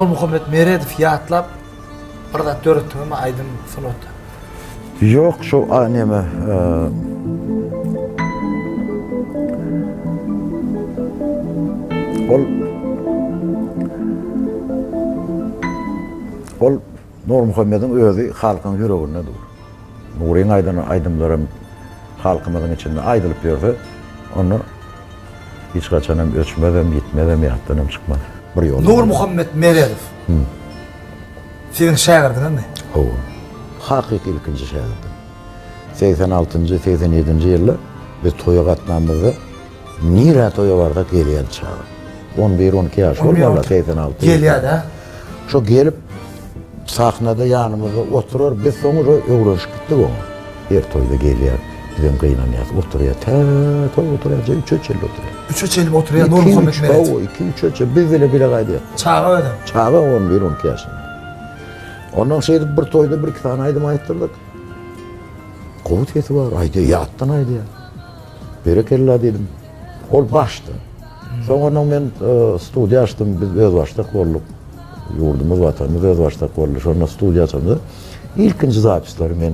Muhammed Meredov yatlap orada dörttüm ama Aydın Flot'ta. Yok şu anneme ol Nur Muhammed'in özü halkın yüreğine dur. Nur'un aydınlarım halkımızın içinde aydılıp berdi. Onu hiç kaçanım ölçmeden, gitmeden, yaptığım çıkmadı. Nur Muhammed Meredov. Senin şagirdin mi? O. Hakiki ikinci şagirdim. 86. 87. yılda biz toya katmamızda nire toya vardı geliyen çağı. 11-12 yaş olmalı 86. Geliyor da. Şu gelip sahnada yanımızda oturur, biz sonra öğrenişip gittik onu. Her toyda geliyor, bizim kıynanıyız, oturuyor, toy oturuyor, 3-3 yıl oturuyor. 3 yıl oturuyor Nur Muhammed Meredov. 2-3 yıl, biz bile kaydı. Çağı öyle. Çağı 11-12 yaşında. Ondan sonra bir toyda bir iki tane aydım ayıttırdık. Kovut yeti var, aydı, yattın aydı ya. Berekella dedim. Ol baştı. Sonra ben stüdyo açtım, biz öz başlık olduk. Yurdumuz, vatanımız öz başlık oldu. Sonra stüdyo açıldı. İlkinci zapisleri ben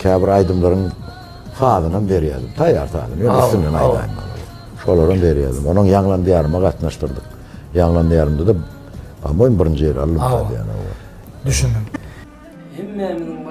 Kabir Aydınların fadından veriyordum. Tayyar tadım, üstünden aydım. Şoların veriyordum. Onun Yanlan Diyarıma katlaştırdık. Yanlan Diyarımda da ama birinci yeri aldım tabii yani. Düşündüm. Hemme'nin